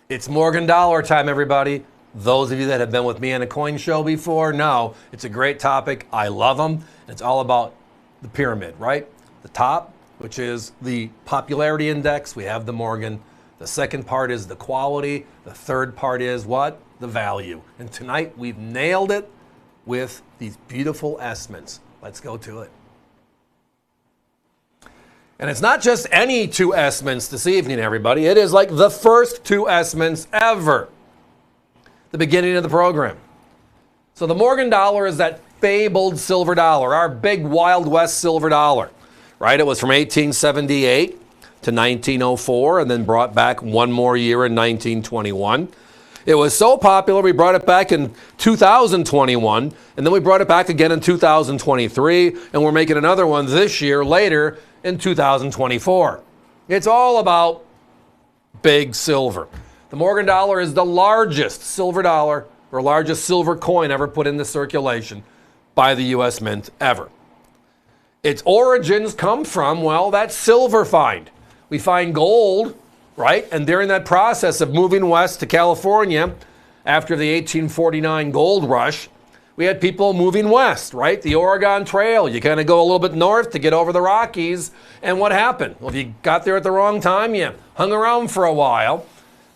It's Morgan Dollar time, everybody. Those of you that have been with me on a coin show before know it's a great topic. I love them. It's all about the pyramid, right? The top, which is the popularity index. We have the Morgan. The second part is the quality. The third part is what? The value. And tonight we've nailed it with these beautiful S-mints. Let's go to it. And it's not just any two S-mints this evening, everybody. It is like the first two S-mints ever. The beginning of the program. So the Morgan dollar is that fabled silver dollar, our big Wild West silver dollar, right? It was from 1878 to 1904 and then brought back one more year in 1921. It was so popular, we brought it back in 2021, and then we brought it back again in 2023, and we're making another one this year later in 2024. It's all about big silver. The Morgan dollar is the largest silver dollar or largest silver coin ever put into circulation by the U.S. Mint ever. Its origins come from, well, that silver find. We find gold, right? And during that process of moving west to California after the 1849 gold rush, we had people moving west, right? The Oregon Trail. You kind of go a little bit north to get over the Rockies. And what happened? Well, if you got there at the wrong time, you hung around for a while.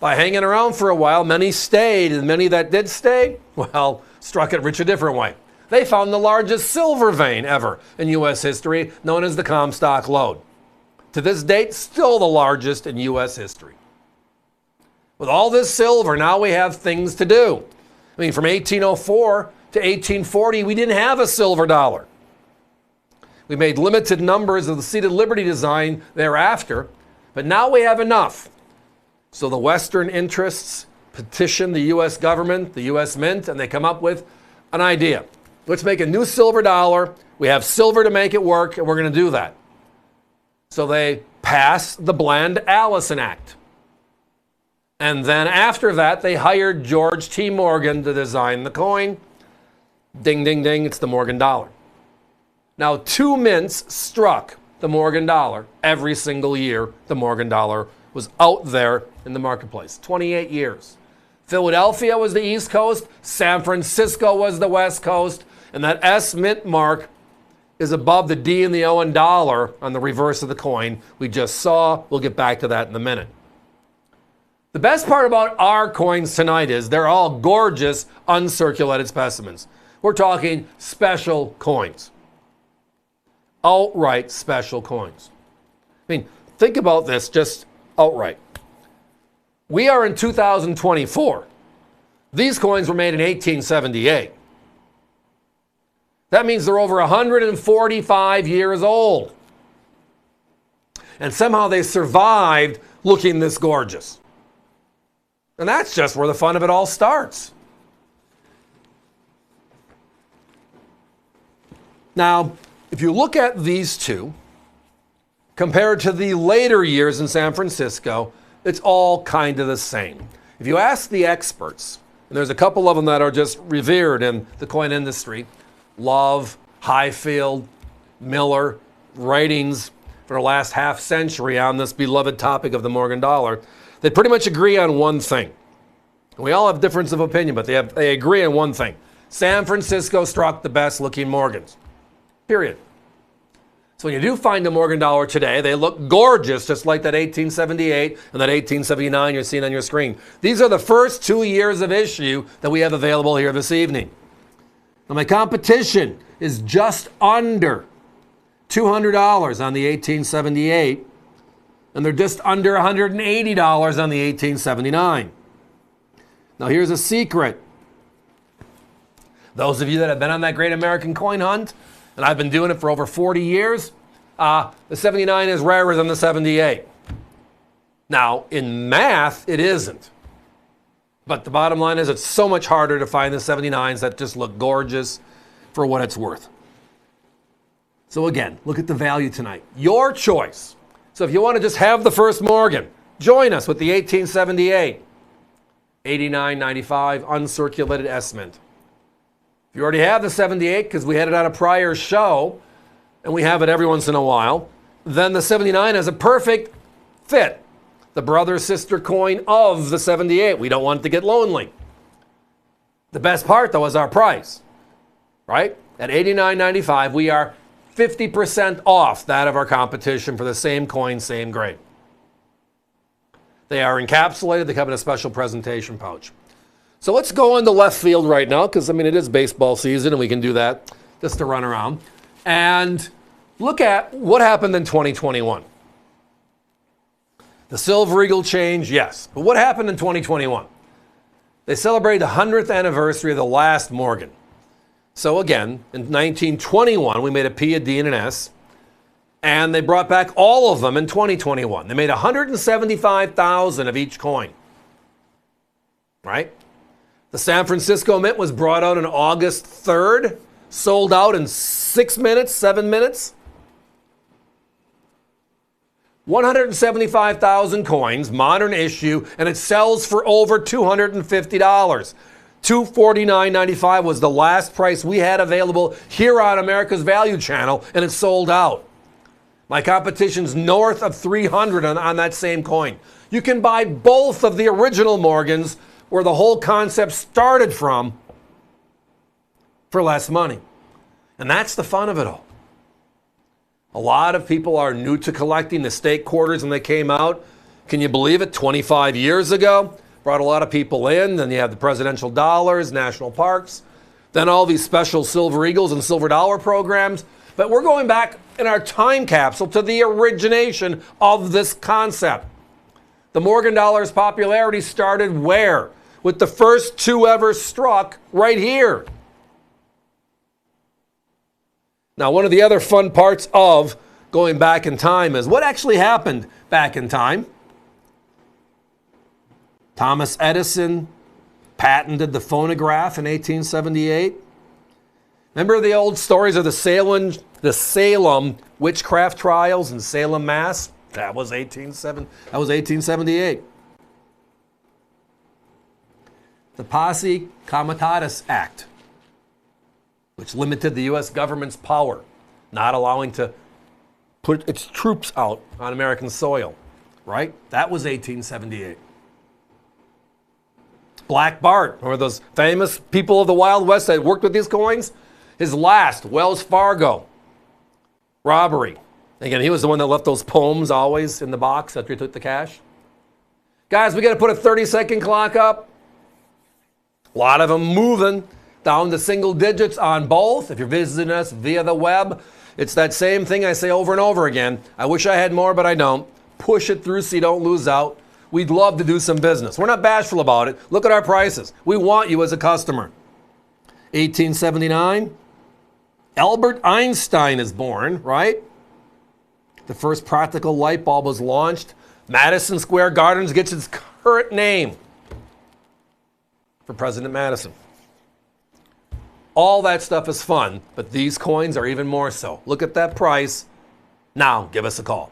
By hanging around for a while, many stayed, and many that did stay, well, struck it rich a different way. They found the largest silver vein ever in U.S. history, known as the Comstock Lode. To this date, still the largest in U.S. history. With all this silver, now we have things to do. I mean, from 1804 to 1840, we didn't have a silver dollar. We made limited numbers of the seated Liberty design thereafter, but now we have enough. So the Western interests petition the U.S. government, the U.S. Mint, and they come up with an idea. Let's make a new silver dollar. We have silver to make it work, and we're going to do that. So they pass the Bland-Allison Act. And then after that, they hired George T. Morgan to design the coin. Ding, ding, ding, it's the Morgan dollar. Now, two mints struck the Morgan dollar every single year. The Morgan dollar was out there in the marketplace. 28 years. Philadelphia was the East Coast. San Francisco was the West Coast. And that S mint mark is above the D and the O in dollar on the reverse of the coin we just saw. We'll get back to that in a minute. The best part about our coins tonight is they're all gorgeous, uncirculated specimens. We're talking special coins. Outright special coins. I mean, think about this just outright. We are in 2024. These coins were made in 1878. That means they're over 145 years old. And somehow they survived looking this gorgeous. And that's just where the fun of it all starts. Now, if you look at these two, compared to the later years in San Francisco, it's all kind of the same. If you ask the experts, and there's a couple of them that are just revered in the coin industry, Love, Highfield, Miller, writings for the last half century on this beloved topic of the Morgan dollar, they pretty much agree on one thing. We all have difference of opinion, but they agree on one thing. San Francisco struck the best looking Morgans. Period. So when you do find a Morgan dollar today, they look gorgeous, just like that 1878 and that 1879 you're seeing on your screen. These are the first 2 years of issue that we have available here this evening. Now my competition is just under $200 on the 1878, and they're just under $180 on the 1879. Now here's a secret. Those of you that have been on that great American coin hunt, and I've been doing it for over 40 years, the 79 is rarer than the 78. Now, in math, it isn't. But the bottom line is it's so much harder to find the 79s that just look gorgeous for what it's worth. So again, look at the value tonight. Your choice. So if you want to just have the first Morgan, join us with the 1878, $89.95 uncirculated S-mint. If you already have the 78, because we had it on a prior show, and we have it every once in a while, then the 79 is a perfect fit. the brother-sister coin of the 78. We don't want it to get lonely. The best part, though, is our price, right? At $89.95, we are 50% off that of our competition for the same coin, same grade. They are encapsulated. They come in a special presentation pouch. So let's go into left field right now because, I mean, it is baseball season and we can do that just to run around. And look at what happened in 2021. The Silver Eagle change, yes. But what happened in 2021? They celebrated the 100th anniversary of the last Morgan. So again, in 1921, we made a P, a D, and an S. And they brought back all of them in 2021. They made 175,000 of each coin. Right? The San Francisco Mint was brought out on August 3rd, sold out in 6 minutes, 7 minutes. 175,000 coins, modern issue, and it sells for over $250. $249.95 was the last price we had available here on America's Value Channel, and it sold out. My competition's north of $300 on that same coin. You can buy both of the original Morgans, where the whole concept started from, for less money. And that's the fun of it all. A lot of people are new to collecting. The state quarters when they came out, can you believe it, 25 years ago? Brought a lot of people in. Then you have the presidential dollars, national parks, then all these special Silver Eagles and Silver Dollar programs. But we're going back in our time capsule to the origination of this concept. The Morgan dollar's popularity started where? With the first two ever struck right here. Now, one of the other fun parts of going back in time is what actually happened back in time. Thomas Edison patented the phonograph in 1878. Remember the old stories of the Salem witchcraft trials in Salem, Mass? That was 1878. The Posse Comitatus Act, which limited the U.S. government's power, not allowing to put its troops out on American soil, right? That was 1878. Black Bart, one of those famous people of the Wild West that worked with these coins, his last Wells Fargo robbery. Again, he was the one that left those poems always in the box after he took the cash. Guys, we got to put a 30-second clock up. A lot of them moving down to single digits on both. If you're visiting us via the web, it's that same thing I say over and over again. I wish I had more, but I don't. Push it through so you don't lose out. We'd love to do some business. We're not bashful about it. Look at our prices. We want you as a customer. 1879, Albert Einstein is born, right? The first practical light bulb was launched. Madison Square Gardens gets its current name for President Madison. All that stuff is fun, but these coins are even more so. Look at that price. Now, give us a call.